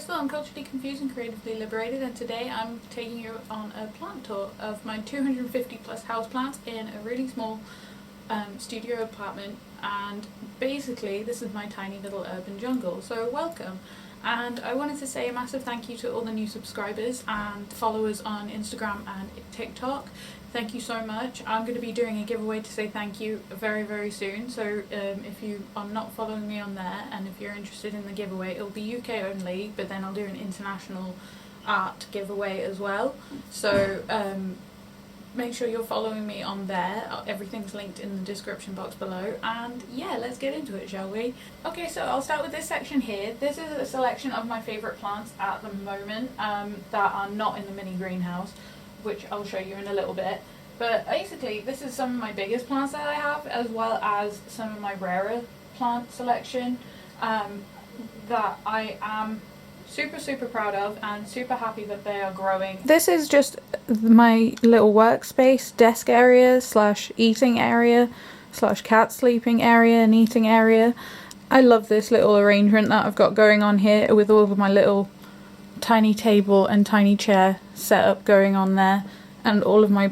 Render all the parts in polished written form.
I'm culturally confused and creatively liberated, and today I'm taking you on a plant tour of my 250 plus houseplants in a really small studio apartment. And basically this is my tiny little urban jungle, so welcome. And I wanted to say a massive thank you to all the new subscribers and followers on Instagram and TikTok. Thank you so much. I'm going to be doing a giveaway to say thank you very soon, so if you are not following me on there and if you're interested in the giveaway, it'll be UK only, but then I'll do an international art giveaway as well. So make sure you're following me on there. Everything's linked in the description box below, and yeah, let's get into it, shall we? Okay, so I'll start with this section here. This is a selection of my favourite plants at the moment that are not in the mini greenhouse, which I'll show you in a little bit. But basically this is some of my biggest plants that I have, as well as some of my rarer plant selection that I am super proud of and super happy that they are growing. This is just my little workspace, desk area slash eating area slash cat sleeping area and eating area. I love this little arrangement that I've got going on here with all of my little tiny table and tiny chair setup going on there, and all of my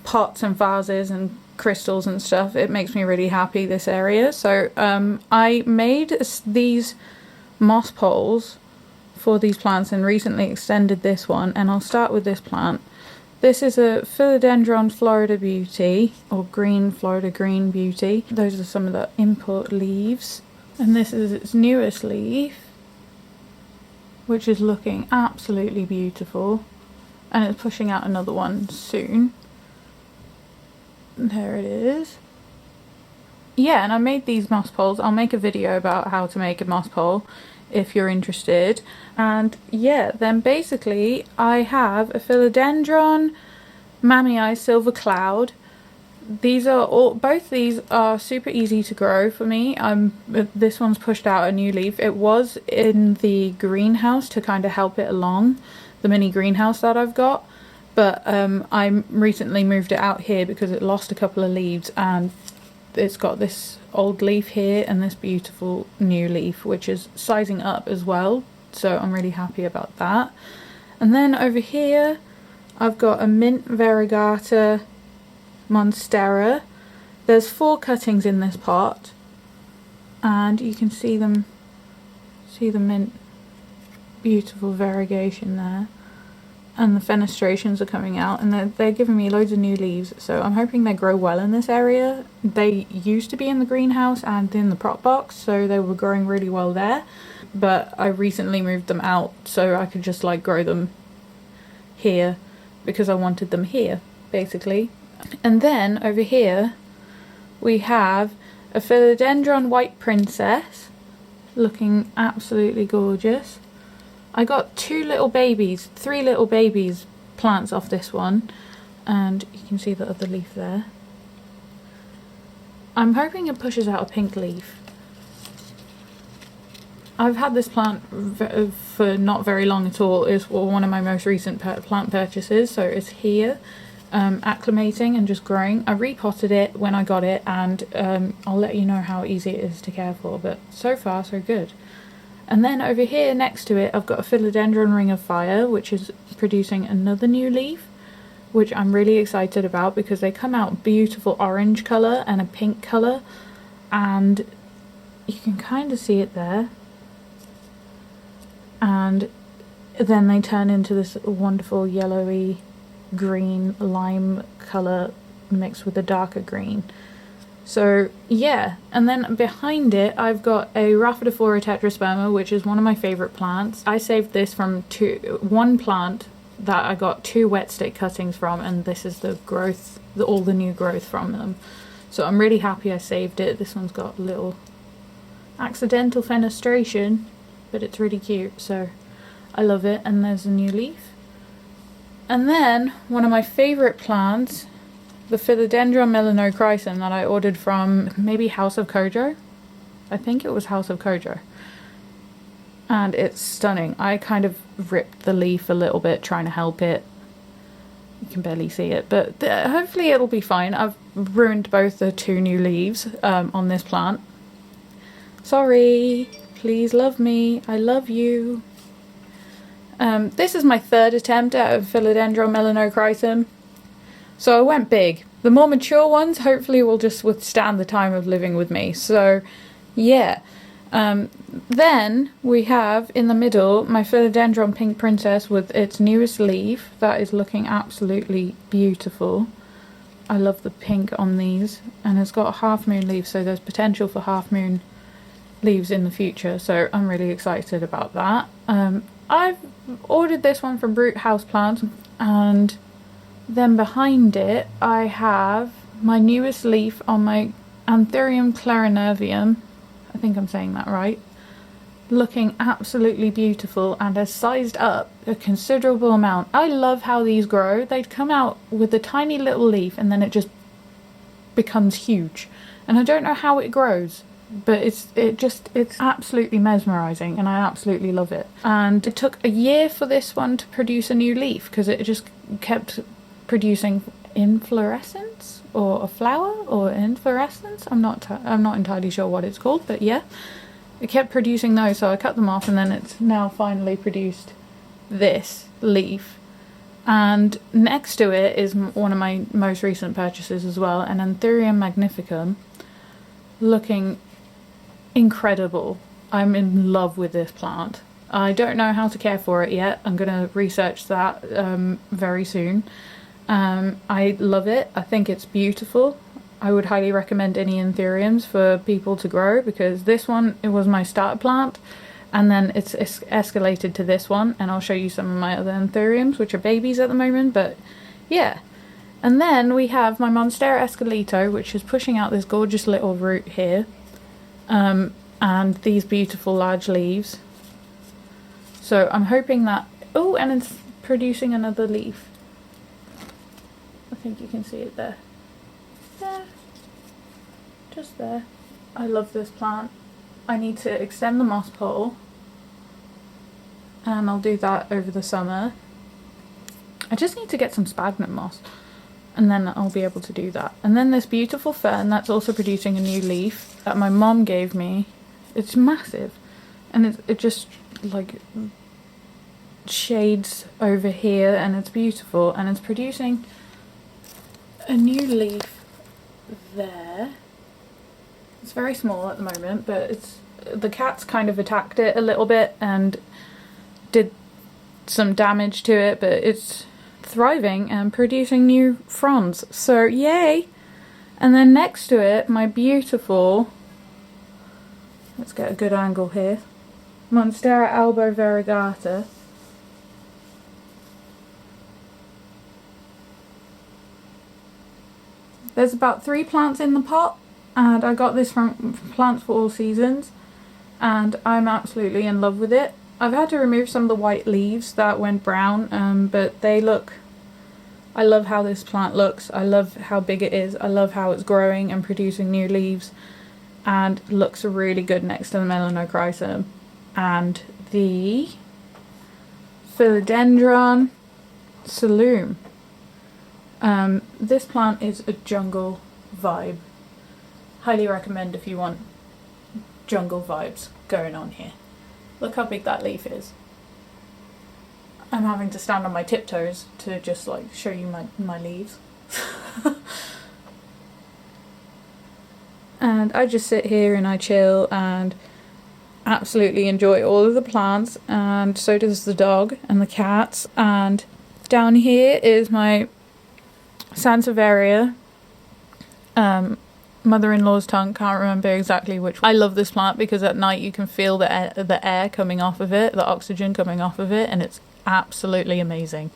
pots and vases and crystals and stuff. It makes me really happy, this area. So I made these moss poles for these plants and recently extended this one, and I'll start with this plant. This is a Philodendron Florida Beauty, or green Florida Green Beauty. Those are some of the import leaves, and this is its newest leaf, which is looking absolutely beautiful, and it's pushing out another one soon. There it is. Yeah, and I made these moss poles. I'll make a video about how to make a moss pole if you're interested. And yeah, then basically I have a Philodendron Mammy Eye Silver Cloud. These are both these are super easy to grow for me. This one's pushed out a new leaf. It was in the greenhouse to kind of help it along, the mini greenhouse that I've got, but I recently moved it out here because it lost a couple of leaves, and it's got this old leaf here and this beautiful new leaf, which is sizing up as well, so I'm really happy about that. And then over here I've got a mint variegata monstera. There's 4 cuttings in this pot, and you can see the mint beautiful variegation there, and the fenestrations are coming out, and they're giving me loads of new leaves, so I'm hoping they grow well in this area. They used to be in the greenhouse and in the prop box, so they were growing really well there, but I recently moved them out so I could just like grow them here because I wanted them here basically. And then over here we have a Philodendron White Princess, looking absolutely gorgeous. I got 3 little babies plants off this one, and you can see the other leaf there. I'm hoping it pushes out a pink leaf. I've had this plant for not very long at all. It's one of my most recent plant purchases, so it's here acclimating and just growing. I repotted it when I got it, and I'll let you know how easy it is to care for, but so far so good. And then over here next to it I've got a Philodendron Ring of Fire, which is producing another new leaf, which I'm really excited about because they come out beautiful orange colour and a pink colour, and you can kind of see it there, and then they turn into this wonderful yellowy green lime colour mixed with a darker green. So yeah, and then behind it I've got a Rhaphidophora tetrasperma, which is one of my favourite plants. I saved this from one plant that I got 2 wet stick cuttings from, and this is the growth, all the new growth from them. So I'm really happy I saved it. This one's got a little accidental fenestration, but it's really cute, so I love it. And there's a new leaf. And then one of my favourite plants, the Philodendron melanochrysum that I ordered from maybe House of Kojo. I think it was House of Kojo. and it's stunning. I kind of ripped the leaf a little bit trying to help it. You can barely see it, but hopefully it'll be fine. I've ruined both the 2 new leaves on this plant. Sorry, please love me. I love you. This is my 3rd attempt at a philodendron melanochrysum. So I went big. The more mature ones hopefully will just withstand the time of living with me. So yeah. Then we have in the middle my philodendron pink princess with its newest leaf. That is looking absolutely beautiful. I love the pink on these, and it's got a half moon leaf, so there's potential for half moon leaves in the future, so I'm really excited about that. I've ordered this one from Brute Houseplants, and then behind it I have my newest leaf on my Anthurium clarinervium. I think I'm saying that right. Looking absolutely beautiful and has sized up a considerable amount. I love how these grow. They'd come out with a tiny little leaf and then it just becomes huge. And I don't know how it grows, but it's absolutely mesmerizing, and I absolutely love it. And it took a year for this one to produce a new leaf because it just kept producing inflorescence or a flower or inflorescence. I'm not entirely sure what it's called, but yeah, it kept producing those, so I cut them off, and then it's now finally produced this leaf. And next to it is one of my most recent purchases as well, an Anthurium magnificum, looking incredible. I'm in love with this plant. I don't know how to care for it yet. I'm going to research that very soon. I love it. I think it's beautiful. I would highly recommend any Anthuriums for people to grow, because this one, it was my starter plant, and then it's escalated to this one, and I'll show you some of my other Anthuriums, which are babies at the moment, but yeah. And then we have my Monstera esqueleto, which is pushing out this gorgeous little root here, and these beautiful large leaves. So I'm hoping that, oh, and it's producing another leaf. I think you can see it there. There. Just there. I love this plant. I need to extend the moss pole, and I'll do that over the summer. I just need to get some sphagnum moss, and then I'll be able to do that. And then this beautiful fern that's also producing a new leaf that my mom gave me. It's massive, and it just like shades over here, and it's beautiful, and it's producing a new leaf there. It's very small at the moment, but the cats kind of attacked it a little bit and did some damage to it, but it's thriving and producing new fronds, so yay. And then next to it, my beautiful, let's get a good angle here, Monstera albo variegata. There's about 3 plants in the pot, and I got this from Plants for All Seasons, and I'm absolutely in love with it. I've had to remove some of the white leaves that went brown, but they look, I love how this plant looks. I love how big it is. I love how it's growing and producing new leaves, and looks really good next to the melanochrysum and the philodendron saloon. This plant is a jungle vibe. Highly recommend if you want jungle vibes going on here. Look how big that leaf is. I'm having to stand on my tiptoes to just like show you my leaves. And I just sit here and I chill and absolutely enjoy all of the plants, and so does the dog and the cats. And down here is my Sansevieria, mother-in-law's tongue, can't remember exactly which one. I love this plant because at night you can feel the air coming off of it, the oxygen coming off of it, and it's absolutely amazing.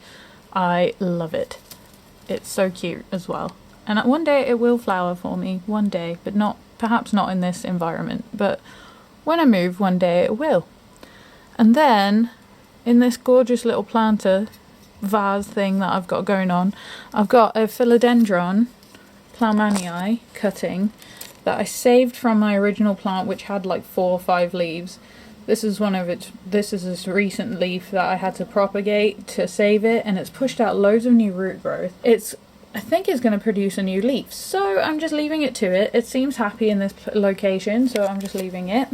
I love it. It's so cute as well. And one day it will flower for me, one day, but perhaps not in this environment, but when I move one day it will. And then in this gorgeous little planter vase thing that I've got going on, I've got a philodendron Ploumanii cutting that I saved from my original plant, which had like 4 or 5 leaves, This is this recent leaf that I had to propagate to save it, and it's pushed out loads of new root growth. I think it's going to produce a new leaf, so I'm just leaving it to it. It seems happy in this location, so I'm just leaving it.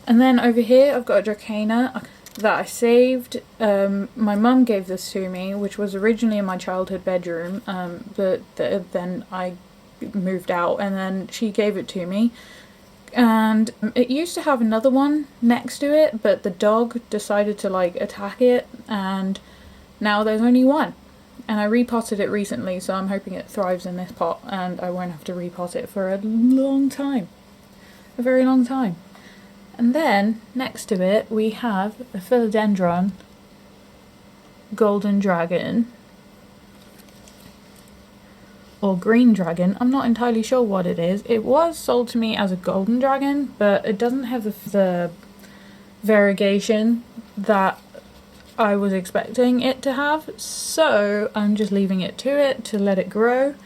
And then over here I've got a Dracana that I saved. My mum gave this to me, which was originally in my childhood bedroom, but then I moved out and then she gave it to me. And it used to have another one next to it, but the dog decided to like attack it, and now there's only one. And I repotted it recently, so I'm hoping it thrives in this pot and I won't have to repot it for a long time. A very long time. And then next to it we have a philodendron golden dragon, or green dragon. I'm not entirely sure what it is. It was sold to me as a golden dragon, but it doesn't have the variegation that I was expecting it to have, so I'm just leaving it to let it grow.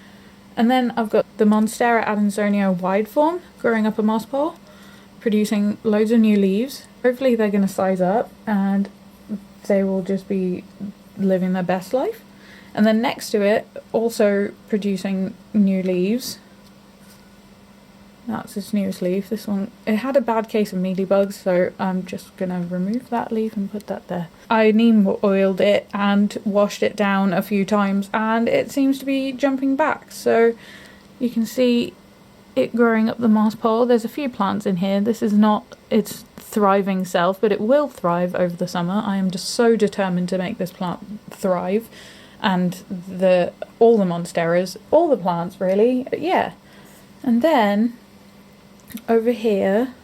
And then I've got the Monstera Adansonia wide form growing up a moss pole, producing loads of new leaves. Hopefully they're going to size up and they will just be living their best life. And then next to it, also producing new leaves. That's its newest leaf. This one, it had a bad case of mealybugs, so I'm just going to remove that leaf and put that there. I neem oiled it and washed it down a few times, and it seems to be jumping back. So you can see it growing up the moss pole. There's a few plants in here. This is not its thriving self, but it will thrive over the summer. I am just so determined to make this plant thrive. And all the monsteras, all the plants really, yeah. And then over here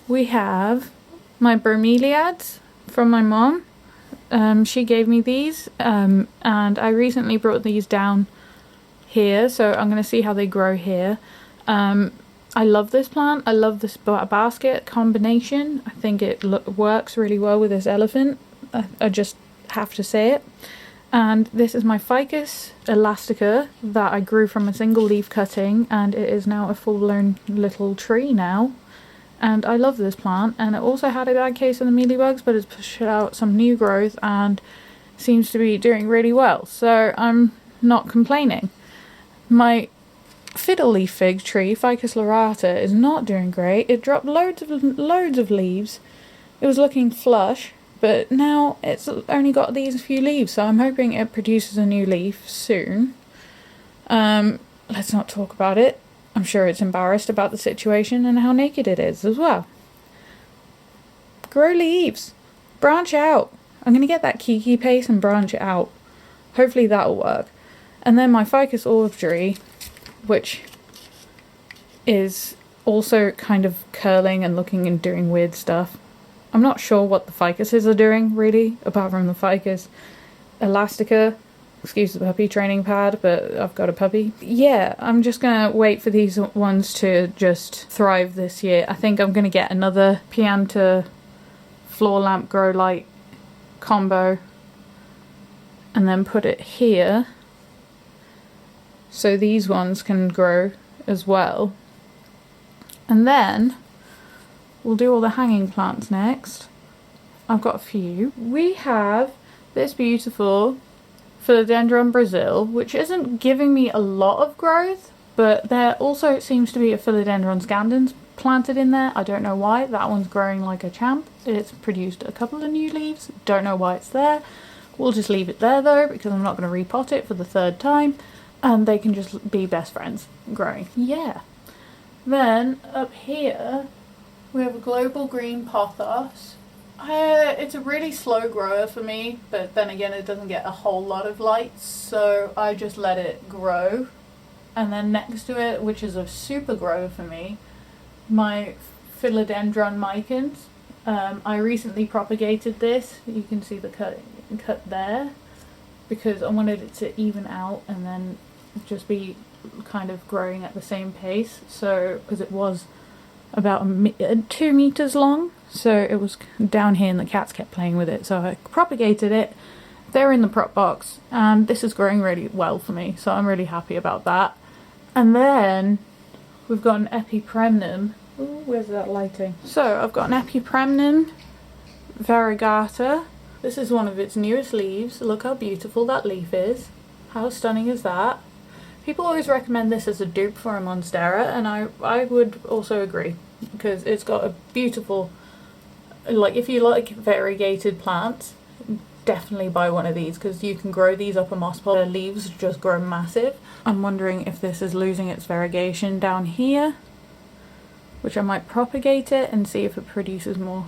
we have my bromeliads from my mom. She gave me these, and I recently brought these down here, so I'm going to see how they grow here. I love this plant. I love this basket combination. I think it works really well with this elephant. I just have to say it. And this is my Ficus elastica that I grew from a single leaf cutting, and it is now a full-blown little tree now. And I love this plant, and it also had a bad case of the mealybugs, but it's pushed out some new growth and seems to be doing really well, so I'm not complaining. My fiddle leaf fig tree, Ficus lyrata, is not doing great. It dropped loads of leaves. It was looking flush, but now it's only got these few leaves, so I'm hoping it produces a new leaf soon. Let's not talk about it. I'm sure it's embarrassed about the situation and how naked it is as well. Grow leaves. Branch out. I'm going to get that Kiki paste and branch it out. Hopefully that'll work. And then my Ficus olive tree, which is also kind of curling and looking and doing weird stuff. I'm not sure what the ficuses are doing, really, apart from the Ficus elastica. Excuse the puppy training pad, but I've got a puppy. Yeah, I'm just going to wait for these ones to just thrive this year. I think I'm going to get another Pianta floor lamp grow light combo and then put it here so these ones can grow as well. And then we'll do all the hanging plants next. I've got a few. We have this beautiful Philodendron Brazil, which isn't giving me a lot of growth, but there also seems to be a Philodendron scandens planted in there. I don't know why. That one's growing like a champ. It's produced a couple of new leaves. Don't know why it's there. We'll just leave it there though, because I'm not going to repot it for the third time, and they can just be best friends growing. Yeah. Then up here we have a global green pothos. It's a really slow grower for me, but then again it doesn't get a whole lot of light, so I just let it grow. And then next to it, which is a super grower for me, my Philodendron micans. I recently propagated this. You can see the cut there, because I wanted it to even out and then just be kind of growing at the same pace. So, because it was about 2 meters long, so it was down here and the cats kept playing with it, so I propagated it. They're in the prop box and this is growing really well for me, so I'm really happy about that. And then we've got an epipremnum Ooh, where's that lighting? So I've got an Epipremnum variegata. This is one of its newest leaves. Look how beautiful that leaf is. How stunning is that? People always recommend this as a dupe for a monstera, and I would also agree, because it's got a beautiful, like, if you like variegated plants, definitely buy one of these, because you can grow these up a moss pole. The leaves just grow massive. I'm wondering if this is losing its variegation down here, which I might propagate it and see if it produces more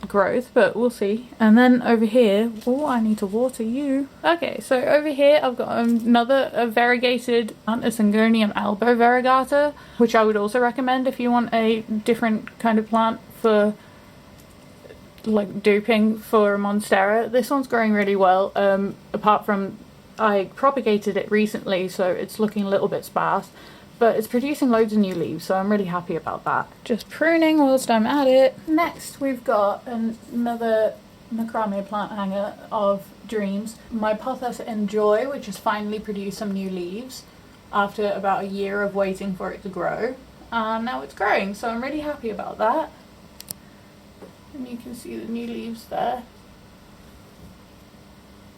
growth, but we'll see. And then over here, oh, I need to water you. Okay, so over here I've got another variegated plant, a Syngonium albo variegata, which I would also recommend if you want a different kind of plant for like duping for a monstera. This one's growing really well, apart from I propagated it recently, so it's looking a little bit sparse, but it's producing loads of new leaves, so I'm really happy about that. Just pruning whilst I'm at it. Next we've got another macrame plant hanger of dreams. My Pothos Enjoy, which has finally produced some new leaves after about a year of waiting for it to grow. And now it's growing, so I'm really happy about that. And you can see the new leaves there.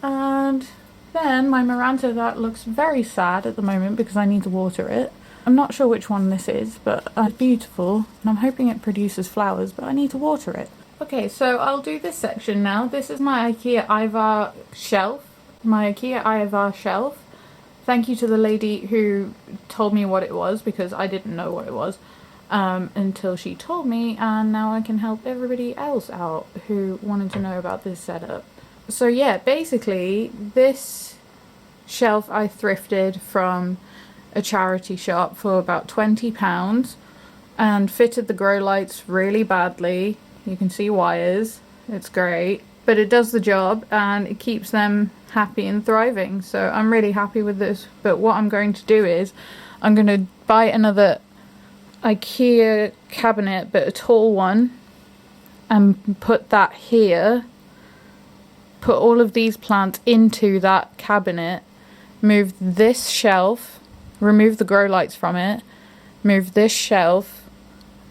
And then my Maranta, that looks very sad at the moment because I need to water it. I'm not sure which one this is, but it's beautiful, and I'm hoping it produces flowers, but I need to water it. Okay, so I'll do this section now. This is my IKEA Ivar shelf. My IKEA Ivar shelf. Thank you to the lady who told me what it was, because I didn't know what it was until she told me, and now I can help everybody else out who wanted to know about this setup. So yeah, basically this shelf I thrifted from a charity shop for about £20 and fitted the grow lights really badly. You can see wires, it's great, but it does the job and it keeps them happy and thriving, so I'm really happy with this. But what I'm going to do is I'm going to buy another IKEA cabinet, but a tall one, and put that here, put all of these plants into that cabinet, move this shelf, remove the grow lights from it, move this shelf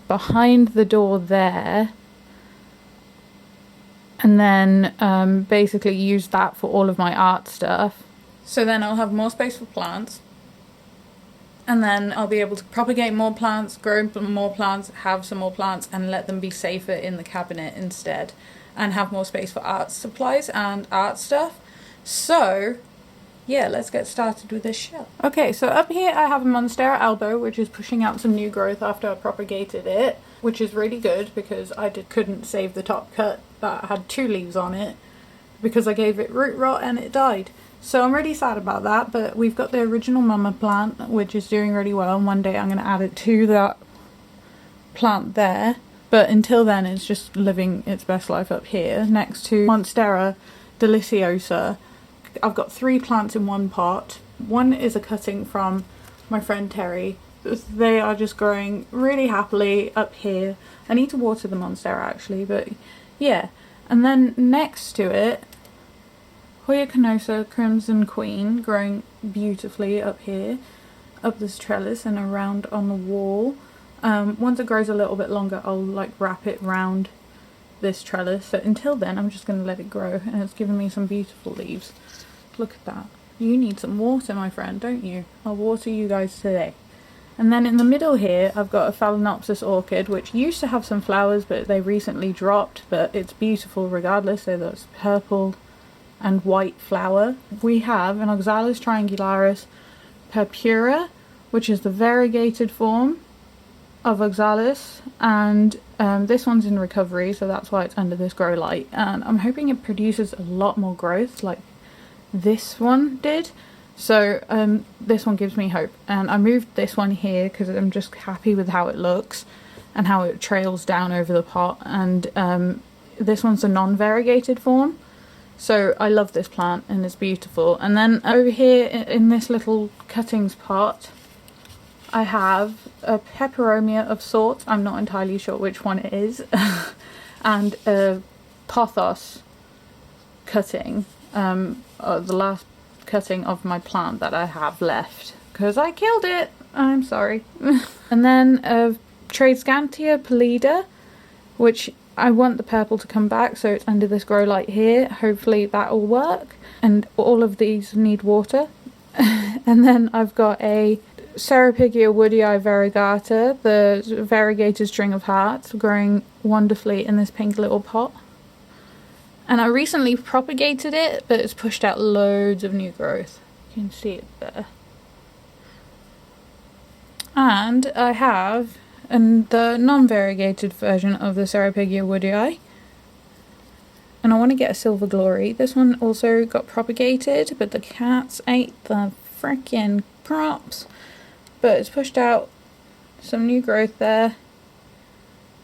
behind the door there, and then basically use that for all of my art stuff. So then I'll have more space for plants, and then I'll be able to propagate more plants, grow more plants, have some more plants, and let them be safer in the cabinet instead, and have more space for art supplies and art stuff. So yeah, let's get started with this shelf. Okay, so up here I have a Monstera albo, which is pushing out some new growth after I propagated it, which is really good because I couldn't save the top cut that had 2 leaves on it because I gave it root rot and it died. So I'm really sad about that, but we've got the original mama plant, which is doing really well, and one day I'm going to add it to that plant there. But until then, it's just living its best life up here next to Monstera deliciosa. I've got 3 plants in one pot. One is a cutting from my friend Terry. They are just growing really happily up here. I need to water the Monstera actually, but yeah. And then next to it, Hoya canosa Crimson Queen, growing beautifully up here, up this trellis and around on the wall. Once it grows a little bit longer, I'll like wrap it round this trellis. But until then, I'm just going to let it grow, and it's given me some beautiful leaves. Look at that. You need some water, my friend, don't you? I'll water you guys today. And then in the middle here, I've got a Phalaenopsis orchid, which used to have some flowers, but they recently dropped, but it's beautiful regardless. So that's purple and white flower. We have an Oxalis triangularis purpura, which is the variegated form of Oxalis, and this one's in recovery, so that's why it's under this grow light, and I'm hoping it produces a lot more growth like this one did. So this one gives me hope, and I moved this one here because I'm just happy with how it looks and how it trails down over the pot, and this one's a non-variegated form, so I love this plant and it's beautiful. And then over here in this little cuttings pot I have a peperomia of sorts, I'm not entirely sure which one it is, and a pothos cutting, the last cutting of my plant that I have left because I killed it. I'm sorry. And then a Tradescantia pallida, which I want the purple to come back, so it's under this grow light here. Hopefully that will work. And all of these need water. And then I've got a Serrapigia woodii variegata, the variegated string of hearts, growing wonderfully in this pink little pot. And I recently propagated it, but it's pushed out loads of new growth. You can see it there. And I have the non-variegated version of the Serrapigia woodii. And I want to get a Silver Glory. This one also got propagated, but the cats ate the frickin' props. But it's pushed out some new growth there,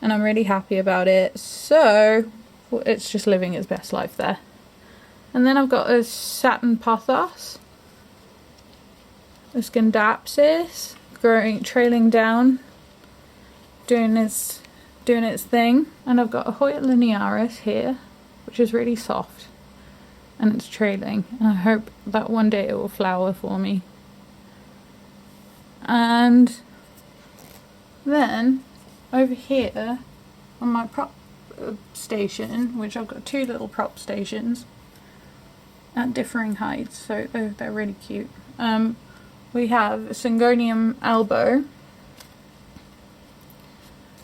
and I'm really happy about it. So it's just living its best life there. And then I've got a Satin Pothos, a Scindapsus, trailing down, doing its thing. And I've got a Hoya linearis here, which is really soft, and it's trailing, and I hope that one day it will flower for me. And then over here on my prop station, which I've got two little prop stations at differing heights, so they're really cute. We have Syngonium elbow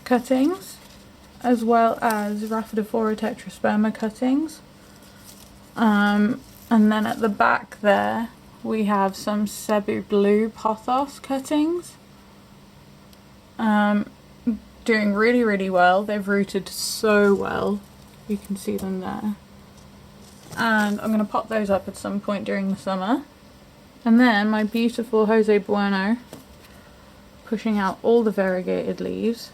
cuttings, as well as Rhaphidophora tetrasperma cuttings. And then at the back there we have some Cebu blue pothos cuttings. Doing really, really well. They've rooted so well. You can see them there. And I'm going to pop those up at some point during the summer. And then my beautiful Jose Bueno, pushing out all the variegated leaves.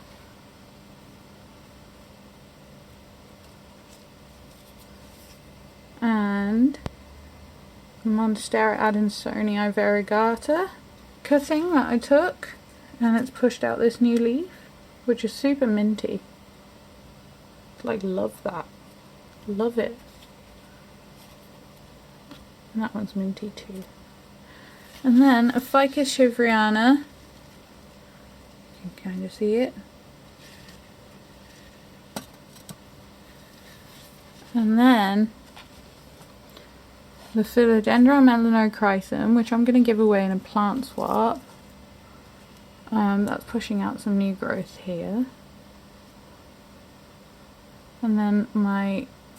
And Monstera Adansonii variegata cutting that I took, and it's pushed out this new leaf, which is super minty. Like, love that. Love it. And that one's minty too. And then a Ficus chivriana. You can kind of see it. And then the Philodendron melanochrysum, which I'm going to give away in a plant swap. That's pushing out some new growth here. And then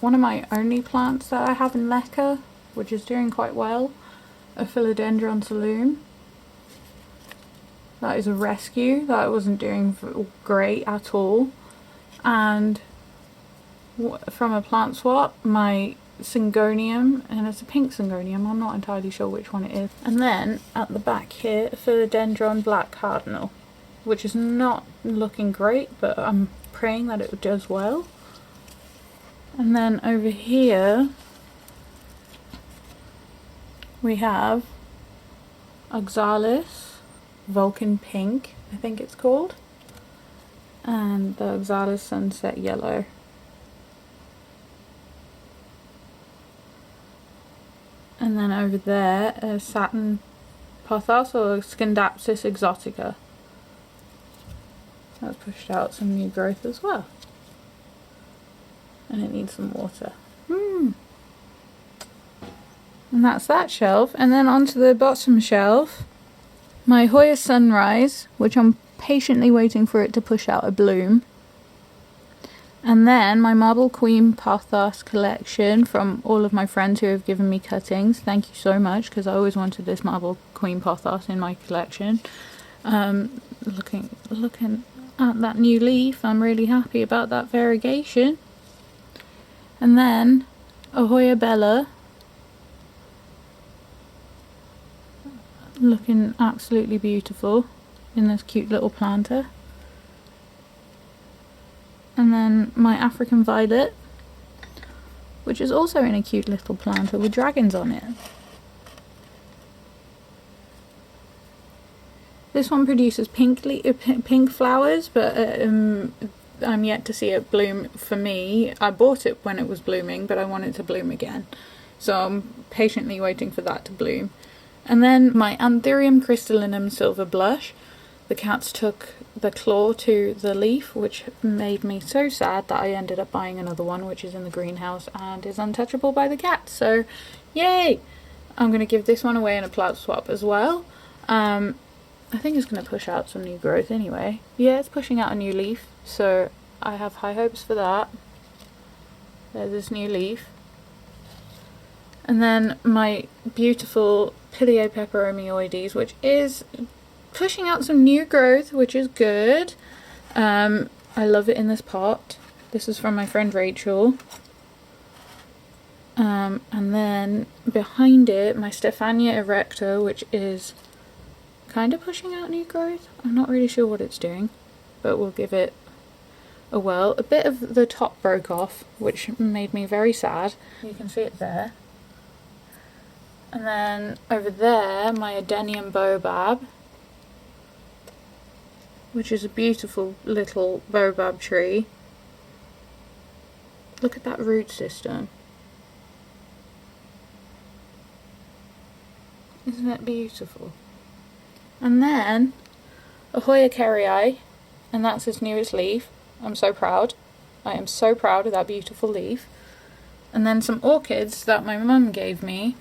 one of my only plants that I have in Leca, which is doing quite well, a Philodendron saloon. That is a rescue. That wasn't doing great at all. And from a plant swap, my Syngonium, and it's a pink Syngonium, I'm not entirely sure which one it is. And then at the back here, a Philodendron black cardinal, which is not looking great, but I'm praying that it does well. And then over here we have Oxalis Vulcan Pink, I think it's called, and the Oxalis Sunset Yellow. And then over there, a Satin Pothos or Scindapsus exotica. That's pushed out some new growth as well. And it needs some water. And that's that shelf. And then onto the bottom shelf, my Hoya Sunrise, which I'm patiently waiting for it to push out a bloom. And then my Marble Queen Pothos collection from all of my friends who have given me cuttings. Thank you so much, because I always wanted this Marble Queen Pothos in my collection. Looking at that new leaf, I'm really happy about that variegation. And then a Hoya Bella, looking absolutely beautiful in this cute little planter. And then my African Violet, which is also in a cute little planter with dragons on it. This one produces pink flowers, but I'm yet to see it bloom for me. I bought it when it was blooming, but I want it to bloom again. So I'm patiently waiting for that to bloom. And then my Anthurium crystallinum silver blush. the cats took the claw to the leaf, which made me so sad that I ended up buying another one, which is in the greenhouse and is untouchable by the cats. So yay! I'm going to give this one away in a plant swap as well. I think it's going to push out some new growth anyway. Yeah, it's pushing out a new leaf, so I have high hopes for that. There's this new leaf. And then my beautiful Pileae peperomioides, which is pushing out some new growth, which is good. I love it in this pot. This is from my friend Rachel. And then behind it, my Stephania erecta, which is kind of pushing out new growth. I'm not really sure what it's doing, but we'll give it a whirl. A bit of the top broke off, which made me very sad. You can see it there. And then over there, my Adenium baobab, which is a beautiful little baobab tree. Look at that root system. Isn't it beautiful? And then Ahoya kerrii, and that's its newest leaf. I'm so proud. I am so proud of that beautiful leaf. And then some orchids that my mum gave me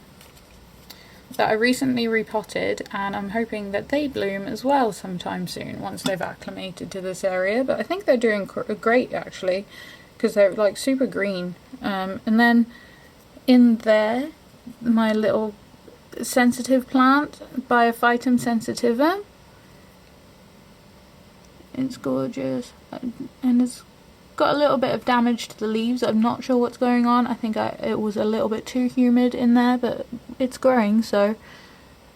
that I recently repotted, and I'm hoping that they bloom as well sometime soon once they've acclimated to this area. But I think they're doing great actually, because they're like super green. And then in there, my little sensitive plant, Biophytum sensitivum. It's gorgeous, and it's got a little bit of damage to the leaves. I'm not sure what's going on. I think it was a little bit too humid in there, but it's growing, so.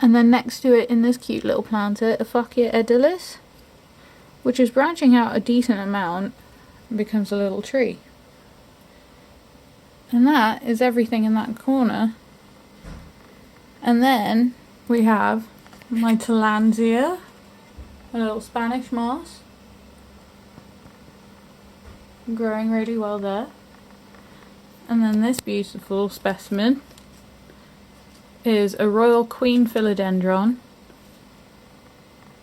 And then next to it in this cute little planter, Aphakia edilis, which is branching out a decent amount and becomes a little tree. And that is everything in that corner. And then we have my Tillandsia, a little Spanish moss, growing really well there. And then this beautiful specimen is a Royal Queen Philodendron.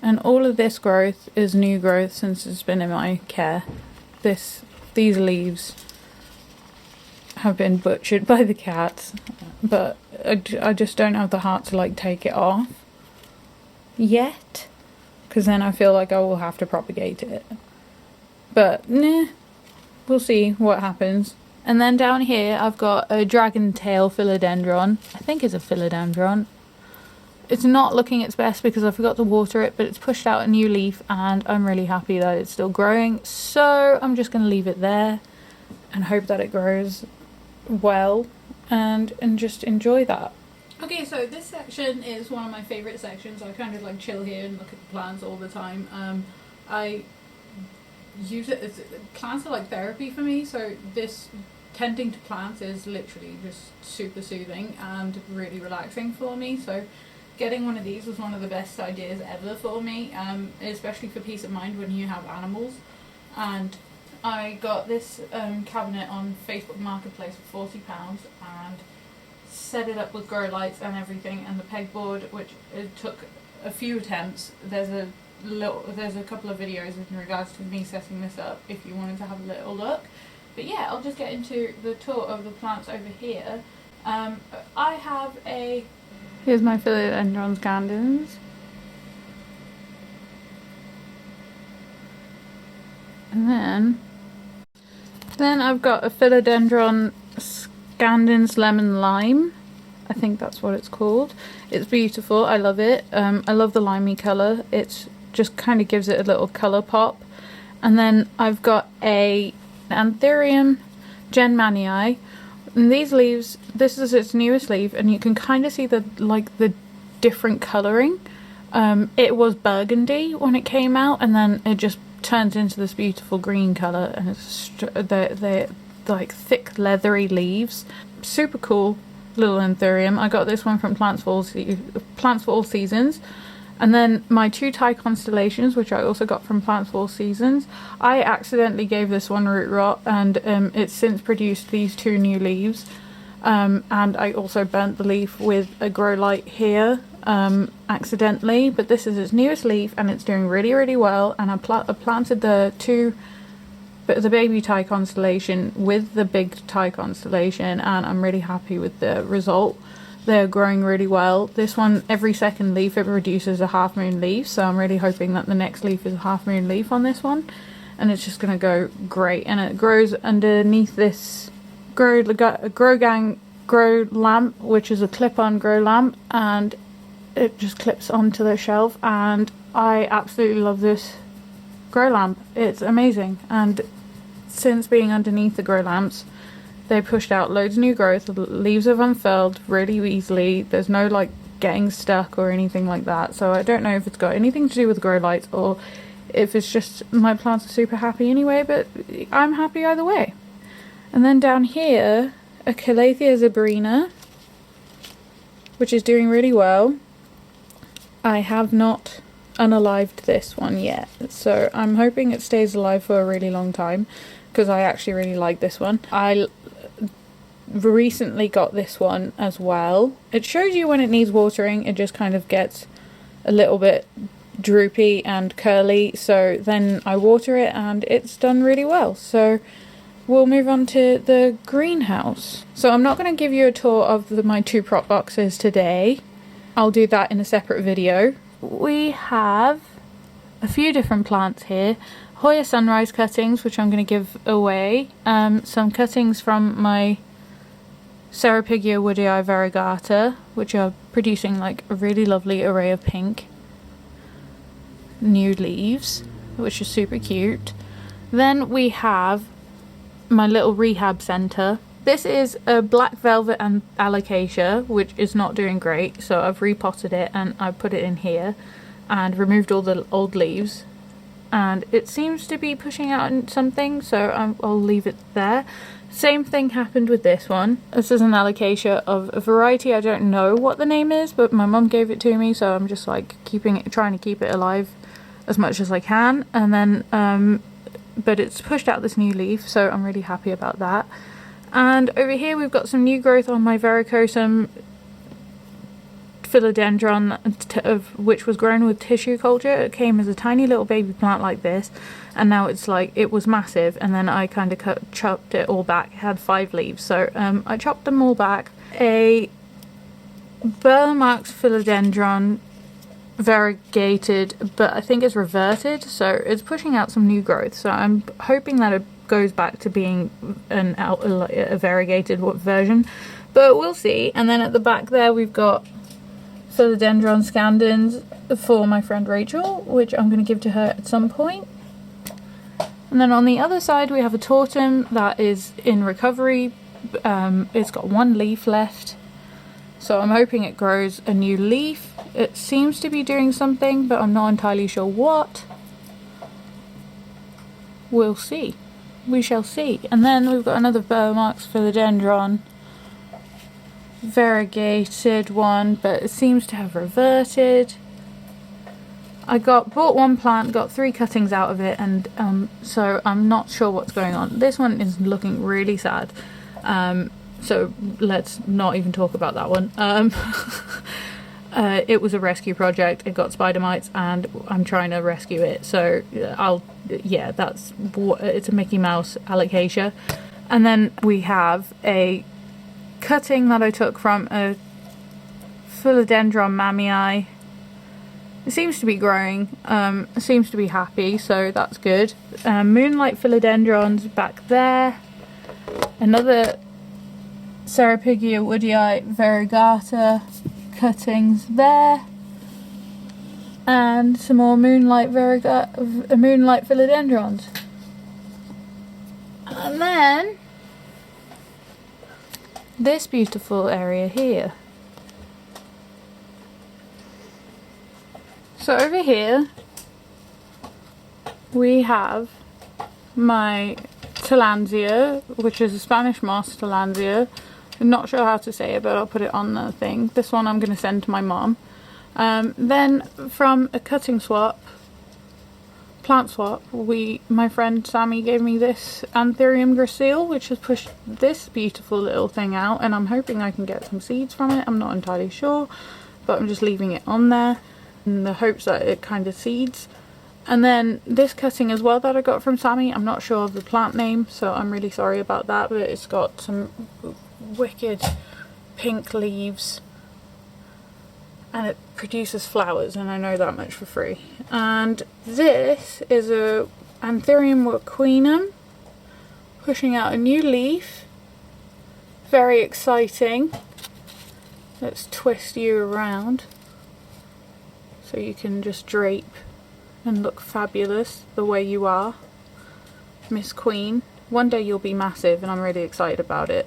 And all of this growth is new growth since it's been in my care. These leaves have been butchered by the cats, but I just don't have the heart to like take it off yet, because then I feel like I will have to propagate it. But nah, we'll see what happens. And then down here I've got a dragon tail philodendron. I think it's a philodendron. It's not looking its best because I forgot to water it, but it's pushed out a new leaf and I'm really happy that it's still growing. So I'm just going to leave it there and hope that it grows well and just enjoy that. Okay, so this section is one of my favourite sections. I kind of like chill here and look at the plants all the time. I use it as plants are like therapy for me, so this tending to plants is literally just super soothing and really relaxing for me. So getting one of these was one of the best ideas ever for me, especially for peace of mind when you have animals. And I got this cabinet on Facebook Marketplace for £40 and set it up with grow lights and everything, and the pegboard, which it took a few attempts. There's a couple of videos in regards to me setting this up if you wanted to have a little look. But yeah, I'll just get into the tour of the plants over here. I have here's my philodendron scandens. And then I've got a philodendron scandens lemon lime. I think that's what it's called. It's beautiful. I love it. I love the limey colour. It's just kind of gives it a little colour pop. And then I've got a Anthurium genmanii. And these leaves, this is its newest leaf, and you can kind of see the different colouring. It was burgundy when it came out, and then it just turns into this beautiful green colour, and it's they're like thick leathery leaves. Super cool little Anthurium. I got this one from Plants for All Seasons. And then my two Thai constellations, which I also got from Plants for All Seasons. I accidentally gave this one root rot, and it's since produced these two new leaves. And I also burnt the leaf with a grow light here accidentally, but this is its newest leaf and it's doing really well. And I planted the baby Thai constellation with the big Thai constellation, and I'm really happy with the result. They're growing really well. This one, every second leaf it produces a half moon leaf, so I'm really hoping that the next leaf is a half moon leaf on this one, and it's just gonna go great. And it grows underneath this grow lamp, which is a clip-on grow lamp, and it just clips onto the shelf, and I absolutely love this grow lamp. It's amazing. And since being underneath the grow lamps, they pushed out loads of new growth. The leaves have unfurled really easily. There's no like getting stuck or anything like that, so I don't know if it's got anything to do with grow lights or if it's just my plants are super happy anyway, but I'm happy either way. And then down here, a Calathea zebrina, which is doing really well. I have not unalived this one yet, so I'm hoping it stays alive for a really long time, because I actually really like this one. I recently got this one as well. It shows you when it needs watering. It just kind of gets a little bit droopy and curly, so then I water it and it's done really well. So we'll move on to the greenhouse. So I'm not going to give you a tour of my 2 prop boxes today. I'll do that in a separate video. We have a few different plants here. Hoya sunrise cuttings, which I'm going to give away. Some cuttings from my Serrapigia woodii variegata, which are producing like a really lovely array of pink new leaves, which is super cute. Then we have my little rehab center. This is a black velvet and alocasia, which is not doing great, so I've repotted it and I put it in here and removed all the old leaves, and it seems to be pushing out something, so I'll leave it there. Same thing happened with this one. This is an alocasia of a variety I don't know what the name is, but my mum gave it to me, so I'm just like trying to keep it alive as much as I can. And then but it's pushed out this new leaf, so I'm really happy about that. And over here we've got some new growth on my varicosum philodendron, which was grown with tissue culture. It came as a tiny little baby plant like this, and now it's like, it was massive, and then I kind of chopped it all back. It had 5 leaves, so I chopped them all back. A Burlamax philodendron, variegated, but I think it's reverted, so it's pushing out some new growth, so I'm hoping that it goes back to being a variegated version, but we'll see. And then at the back there we've got philodendron scandens for my friend Rachel, which I'm going to give to her at some point. And then on the other side we have a tortum that is in recovery. It's got 1 leaf left, so I'm hoping it grows a new leaf. It seems to be doing something, but I'm not entirely sure what. We'll see. We shall see. And then we've got another Burlamax philodendron, variegated one, but it seems to have reverted. I bought 1 plant, got 3 cuttings out of it, and so I'm not sure what's going on. This one is looking really sad, so let's not even talk about that one. It was a rescue project. It got spider mites and I'm trying to rescue it, so it's a Mickey Mouse alocasia. And then we have a cutting that I took from a philodendron mammii. It seems to be growing, it seems to be happy, so that's good. Moonlight philodendrons back there. Another Serrapigia woodii variegata cuttings there, and some more moonlight philodendrons. And then this beautiful area here. So over here we have my Tillandsia, which is a Spanish moss Tillandsia. I'm not sure how to say it, but I'll put it on the thing. This one I'm going to send to my mom. Then from a cutting swap, plant swap, my friend Sammy gave me this Anthurium gracile, which has pushed this beautiful little thing out, and I'm hoping I can get some seeds from it. I'm not entirely sure, but I'm just leaving it on there in the hopes that it kind of seeds. And then this cutting as well that I got from Sammy, I'm not sure of the plant name, so I'm really sorry about that, but it's got some wicked pink leaves and it produces flowers, and I know that much for free. And this is a Anthurium Worquinum pushing out a new leaf. Very exciting. Let's twist you around so you can just drape and look fabulous the way you are, Miss Queen. One day you'll be massive and I'm really excited about it.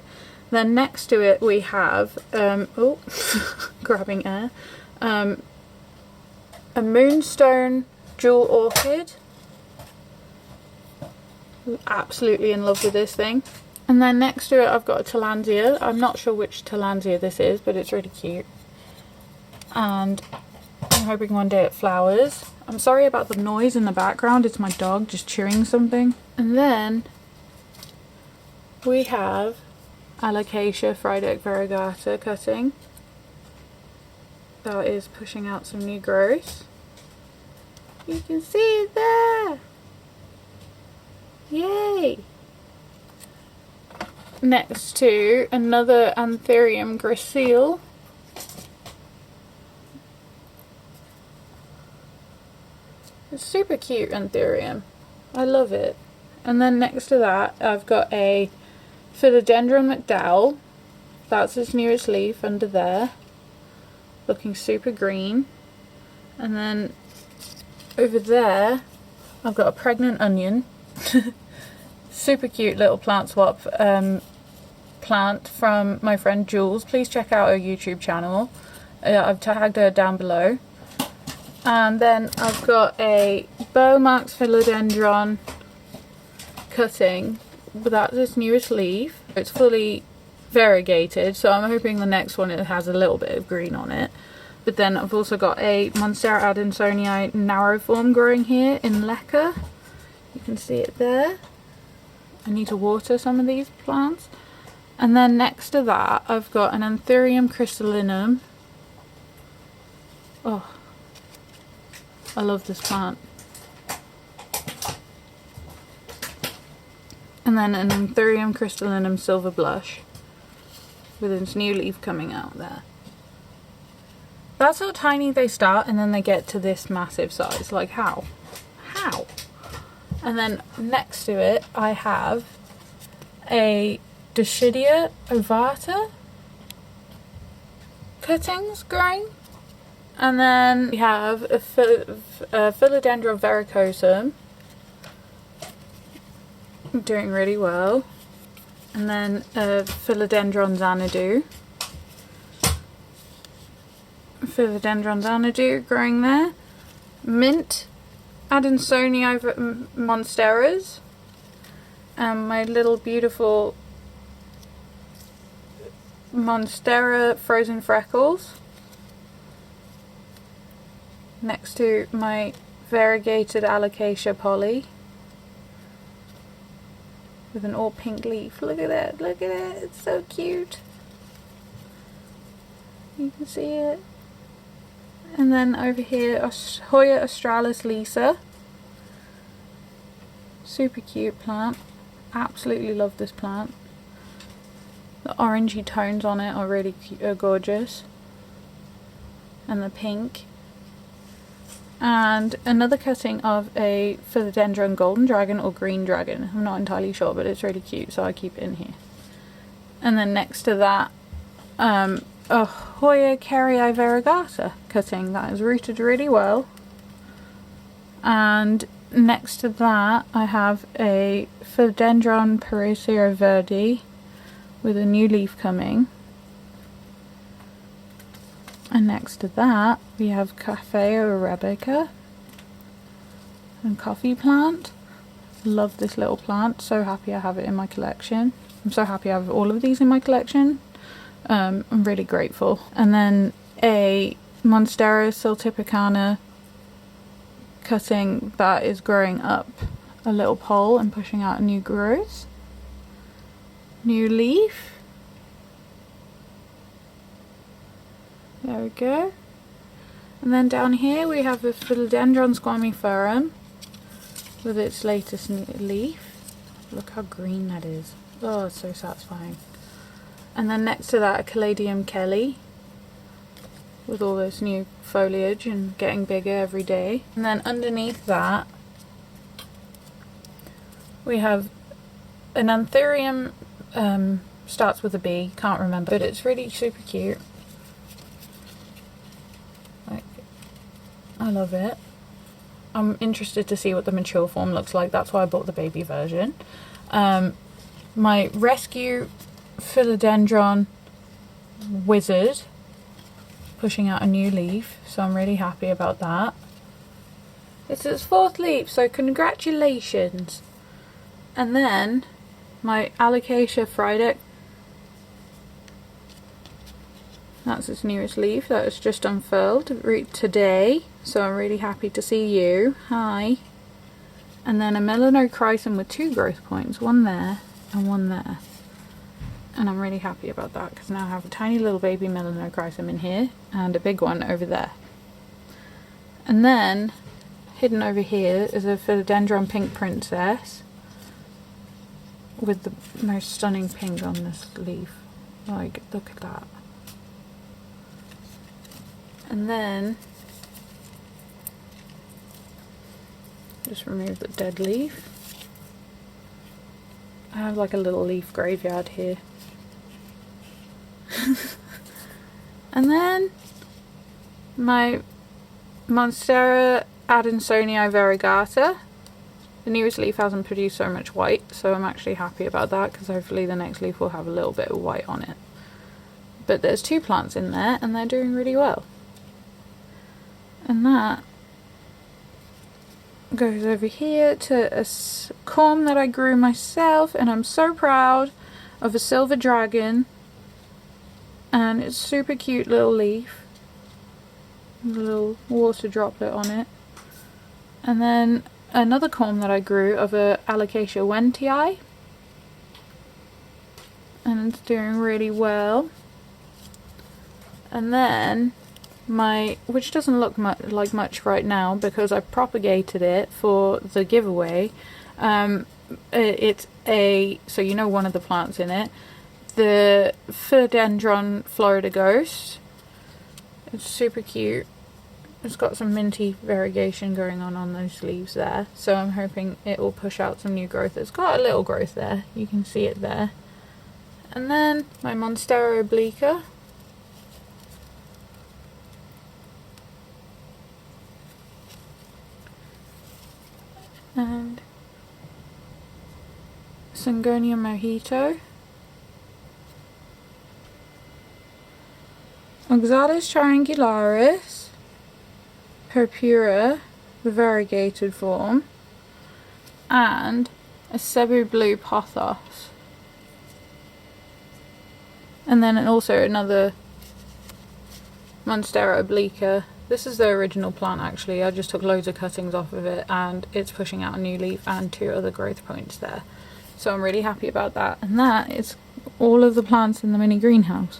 Then next to it we have, oh, grabbing air, a Moonstone Jewel Orchid. Absolutely in love with this thing. And then next to it I've got a Tillandsia. I'm not sure which Tillandsia this is, but it's really cute. And I'm hoping one day it flowers. I'm sorry about the noise in the background, it's my dog just chewing something. And then we have Alocasia Frydek variegata cutting. That is pushing out some new growth. You can see it there! Yay! Next to another Anthurium gracile. It's super cute Anthurium. I love it. And then next to that I've got a Philodendron McDowell. That's its newest leaf under there. Looking super green. And then over there I've got a pregnant onion. Super cute little plant swap plant from my friend Julz. Please check out her YouTube channel. I've tagged her down below. And then I've got a Beaumax Philodendron cutting. That's its newest leaf. It's fully variegated, so I'm hoping the next one it has a little bit of green on it. But then I've also got a Monstera adansonii narrow form growing here in Leca. You can see it there. I need to water some of these plants. And then next to that I've got an Anthurium crystallinum. Oh, I love this plant. And then an Anthurium crystallinum silver blush with its new leaf coming out there. That's how tiny they start, and then they get to this massive size. Like how? How? And then next to it I have a Dischidia ovata cuttings growing. And then we have a Philodendron verrucosum doing really well. And then a Philodendron Xanadu. Philodendron Xanadu growing there. Mint Adansonii monsteras. And my little beautiful Monstera Frozen Freckles. Next to my variegated Alocasia poly. With an all pink leaf. Look at that, look at it, it's so cute. You can see it. And then over here, Hoya australis lisa. Super cute plant. Absolutely love this plant. The orangey tones on it are really cute, are gorgeous. And the pink. And another cutting of a Philodendron golden dragon or green dragon. I'm not entirely sure, but it's really cute, so I keep it in here. And then next to that, a Hoya carrii variegata cutting that is rooted really well. And next to that, I have a Philodendron Parasio verde with a new leaf coming. And next to that, we have Cafe Arabica and coffee plant. Love this little plant. So happy I have it in my collection. I'm so happy I have all of these in my collection. I'm really grateful. And then a Monstera siltipicana cutting that is growing up a little pole and pushing out a new growth. New leaf. There we go. And then down here we have the philodendron squamiferum with its latest leaf. Look how green that is. Oh, it's so satisfying. And then next to that, a Caladium Kelly with all this new foliage and getting bigger every day. And then underneath that we have an Anthurium, starts with a B, can't remember, but it's really super cute. Like, I love it. I'm interested to see what the mature form looks like, that's why I bought the baby version. My rescue philodendron wizard pushing out a new leaf, so I'm really happy about that. It's its 4th leaf, so congratulations. And then my Alocasia Friday, that's its newest leaf that has just unfurled today, so I'm really happy to see you. Hi. And then a Melanochrysum with 2 growth points, one there and one there. And I'm really happy about that because now I have a tiny little baby Melanochrysum in here and a big one over there. And then hidden over here is a Philodendron Pink Princess with the most stunning pink on this leaf. Like, look at that. And then just remove the dead leaf. I have like a little leaf graveyard here. And then my Monstera Adansonii variegata. The newest leaf hasn't produced so much white, so I'm actually happy about that because hopefully the next leaf will have a little bit of white on it. But there's 2 plants in there and they're doing really well. And that goes over here to a corm that I grew myself, and I'm so proud of a silver dragon. And it's super cute little leaf. A little water droplet on it. And then another corm that I grew of a Alocasia wentii. And it's doing really well. And then which doesn't look like much right now because I propagated it for the giveaway. It's so you know one of the plants in it. The Philodendron Florida Ghost. It's super cute. It's got some minty variegation going on those leaves there. So I'm hoping it will push out some new growth. It's got a little growth there. You can see it there. And then my Monstera obliqua. And Syngonium mojito. Oxalis triangularis, purpura, the variegated form, and a Cebu blue pothos. And then also another Monstera obliqua. This is the original plant actually, I just took loads of cuttings off of it and it's pushing out a new leaf and 2 other growth points there. So I'm really happy about that. And that is all of the plants in the mini greenhouse.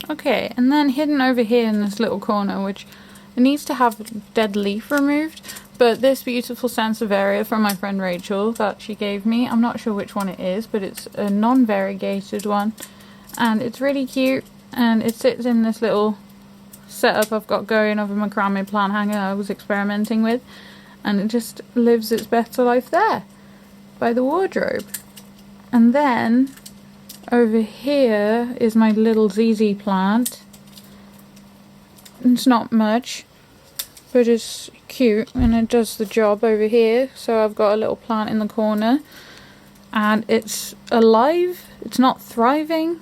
Okay, and then hidden over here in this little corner, which it needs to have dead leaf removed, but this beautiful Sansevieria from my friend Rachel that she gave me, I'm not sure which one it is, but it's a non-variegated one, and it's really cute, and it sits in this little setup I've got going of a macrame plant hanger I was experimenting with, and it just lives its better life there, by the wardrobe. And then over here is my little ZZ plant. It's not much, but it's cute and it does the job over here. So I've got a little plant in the corner and it's alive. It's not thriving,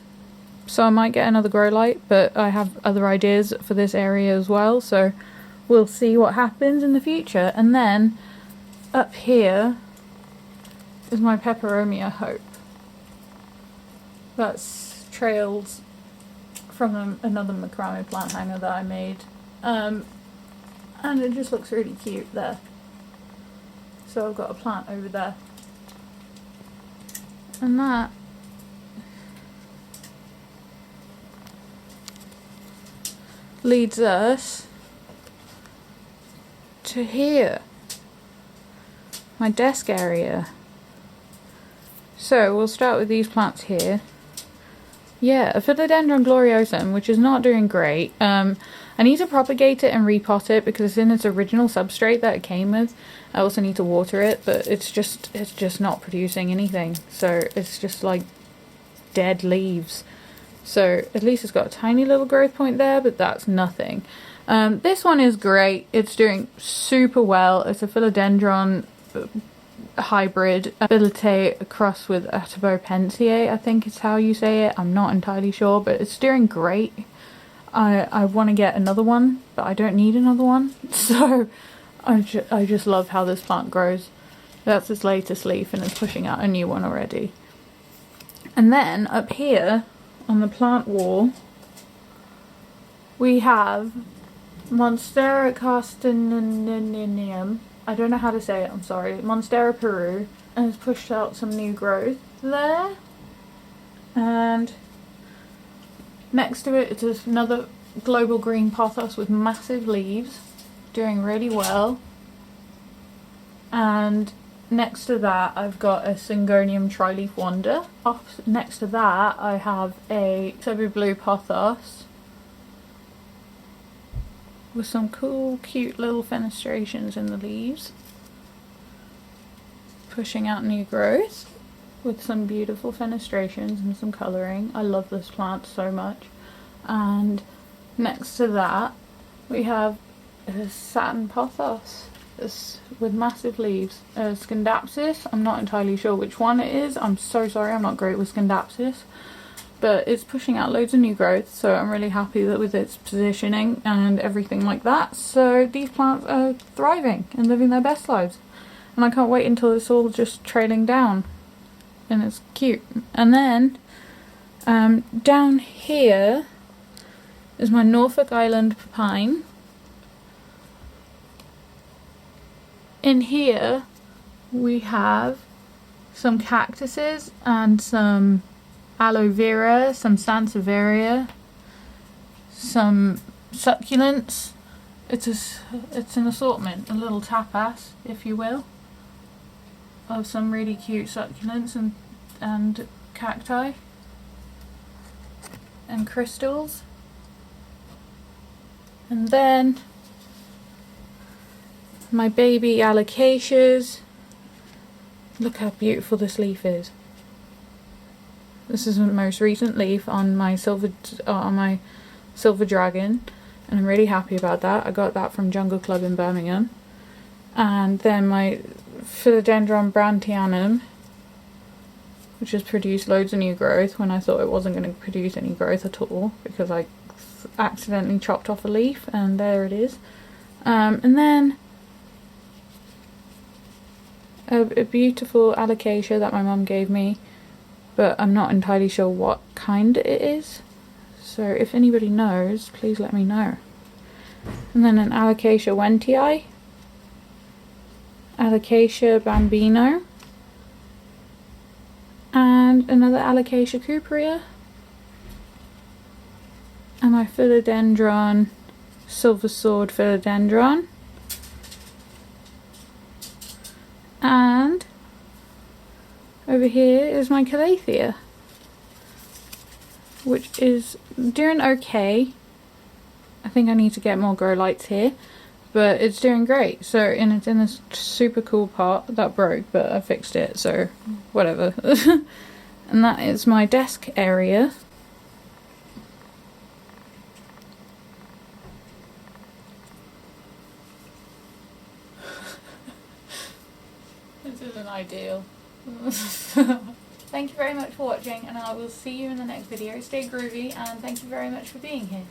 so I might get another grow light, but I have other ideas for this area as well, so we'll see what happens in the future. And then up here is my Peperomia Hope. That's trails from another macrame plant hanger that I made, and it just looks really cute there. So I've got a plant over there, and that leads us to here, my desk area. So we'll start with these plants here. Yeah, a Philodendron gloriosum, which is not doing great. I need to propagate it and repot it because it's in its original substrate that it came with. I also need to water it, but it's just not producing anything. So it's just like dead leaves. So at least it's got a tiny little growth point there, but that's nothing. This one is great. It's doing super well. It's a Philodendron hybrid abilite crossed with Atibopensea, I think is how you say it. I'm not entirely sure, but it's doing great. I want to get another one, but I don't need another one. So I just love how this plant grows. That's its latest leaf and it's pushing out a new one already. And then up here on the plant wall we have Monstera castaninum. I don't know how to say it, I'm sorry. Monstera Peru, and it's pushed out some new growth there. And next to it is another global green pothos with massive leaves, doing really well. And next to that I've got a Syngonium tri-leaf wonder. Next to that I have a Cebu blue pothos with some cool, cute little fenestrations in the leaves, pushing out new growth with some beautiful fenestrations and some colouring. I love this plant so much. And next to that we have a satin pothos with massive leaves. Scindapsus, I'm not entirely sure which one it is. I'm so sorry, I'm not great with Scindapsus. But it's pushing out loads of new growth, so I'm really happy with its positioning and everything like that. So these plants are thriving and living their best lives. And I can't wait until it's all just trailing down. And it's cute. And then down here is my Norfolk Island pine. In here we have some cactuses and some aloe vera, some sansevieria, some succulents. It's an assortment, a little tapas, if you will, of some really cute succulents and cacti and crystals. And then my baby alocasias. Look how beautiful this leaf is. This is the most recent leaf on my silver dragon, and I'm really happy about that. I got that from Jungle Club in Birmingham. And then my Philodendron brantianum, which has produced loads of new growth when I thought it wasn't going to produce any growth at all because I accidentally chopped off a leaf, and there it is. And then a beautiful alocasia that my mum gave me, but I'm not entirely sure what kind it is. So if anybody knows, please let me know. And then an Alocasia wentii, Alocasia bambino, and another Alocasia cuprea, and my Philodendron, silver sword Philodendron, and over here is my Calathea, which is doing okay. I think I need to get more grow lights here, but it's doing great. So it's in this super cool pot that broke, but I fixed it, so whatever. And that is my desk area. This isn't ideal. Thank you very much for watching, and I will see you in the next video. Stay groovy, and thank you very much for being here.